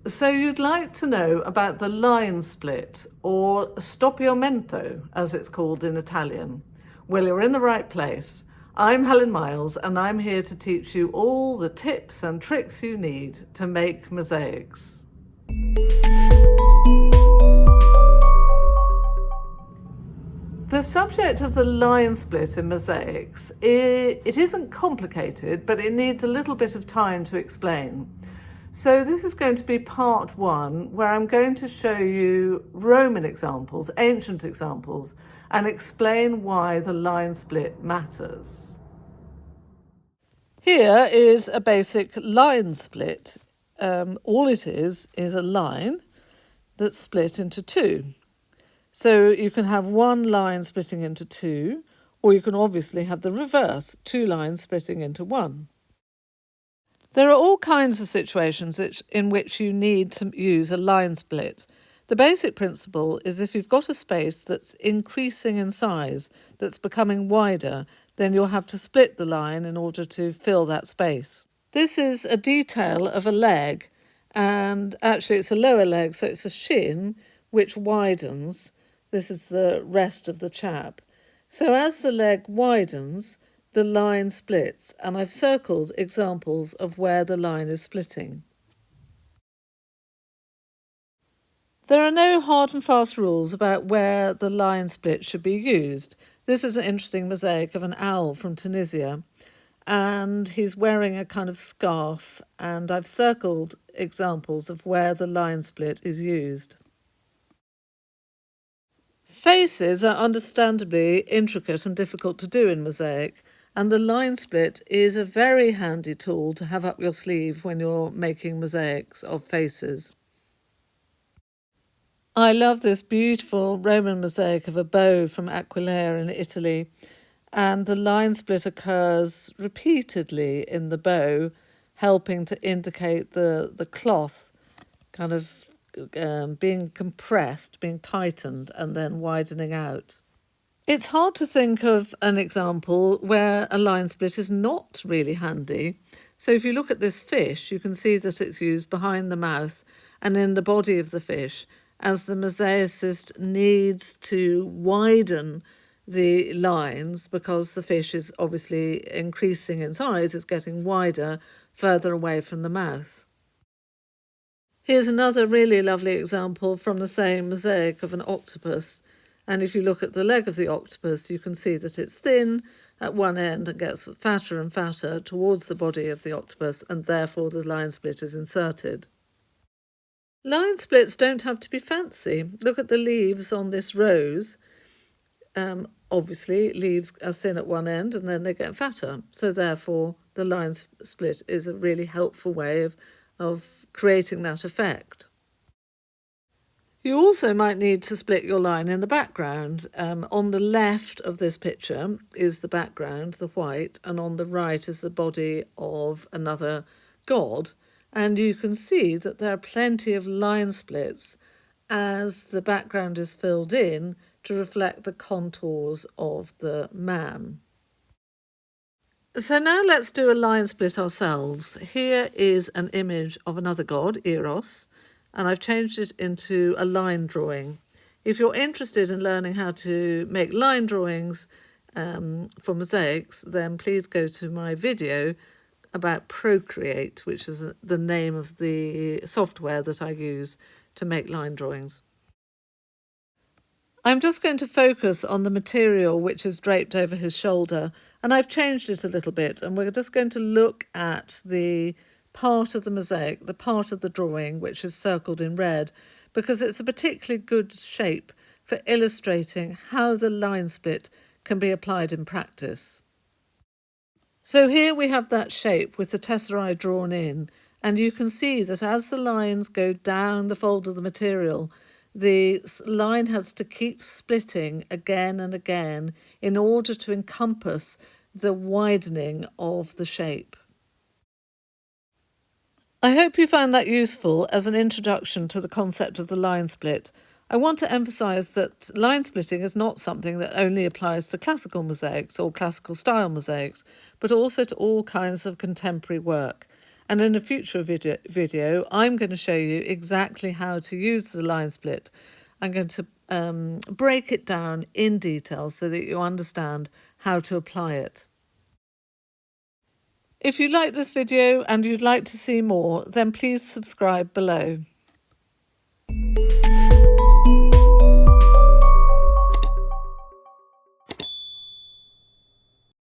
So you'd like to know about the line split, or stoppiamento, as it's called in Italian. Well, you're in the right place. I'm Helen Miles, and I'm here to teach you all the tips and tricks you need to make mosaics. The subject of the line split in mosaics, it isn't complicated, but it needs a little bit of time to explain. So this is going to be part one, where I'm going to show you Roman examples, ancient examples, and explain why the line split matters. Here is a basic line split. All it is a line that's split into two. So you can have one line splitting into two, or you can obviously have the reverse, two lines splitting into one. There are all kinds of situations in which you need to use a line split. The basic principle is if you've got a space that's increasing in size, that's becoming wider, then you'll have to split the line in order to fill that space. This is a detail of a leg, and actually it's a lower leg, so it's a shin which widens. This is the rest of the chap. So as the leg widens, the line splits, and I've circled examples of where the line is splitting. There are no hard and fast rules about where the line split should be used. This is an interesting mosaic of an owl from Tunisia, and he's wearing a kind of scarf, and I've circled examples of where the line split is used. Faces are understandably intricate and difficult to do in mosaic, and the line split is a very handy tool to have up your sleeve when you're making mosaics of faces. I love this beautiful Roman mosaic of a bow from Aquileia in Italy, and the line split occurs repeatedly in the bow, helping to indicate the cloth kind of being compressed, being tightened, and then widening out. It's hard to think of an example where a line split is not really handy. So if you look at this fish, you can see that it's used behind the mouth and in the body of the fish, as the mosaicist needs to widen the lines because the fish is obviously increasing in size, it's getting wider further away from the mouth. Here's another really lovely example from the same mosaic of an octopus. And if you look at the leg of the octopus, you can see that it's thin at one end and gets fatter and fatter towards the body of the octopus, and therefore the line split is inserted. Line splits don't have to be fancy. Look at the leaves on this rose. Obviously, leaves are thin at one end and then they get fatter. So therefore, the line split is a really helpful way of creating that effect. You also might need to split your line in the background. On the left of this picture is the background, the white, and on the right is the body of another god. And you can see that there are plenty of line splits as the background is filled in to reflect the contours of the man. So now let's do a line split ourselves. Here is an image of another god, Eros, and I've changed it into a line drawing. If you're interested in learning how to make line drawings for mosaics, then please go to my video about Procreate, which is the name of the software that I use to make line drawings. I'm just going to focus on the material which is draped over his shoulder, and I've changed it a little bit, and we're just going to look at the part of the mosaic, the part of the drawing which is circled in red, because it's a particularly good shape for illustrating how the line split can be applied in practice. So here we have that shape with the tesserae drawn in, and you can see that as the lines go down the fold of the material, the line has to keep splitting again and again in order to encompass the widening of the shape. I hope you found that useful as an introduction to the concept of the line split. I want to emphasise that line splitting is not something that only applies to classical mosaics or classical style mosaics, but also to all kinds of contemporary work. And in a future video, I'm going to show you exactly how to use the line split. I'm going to break it down in detail so that you understand how to apply it. If you like this video and you'd like to see more, then please subscribe below.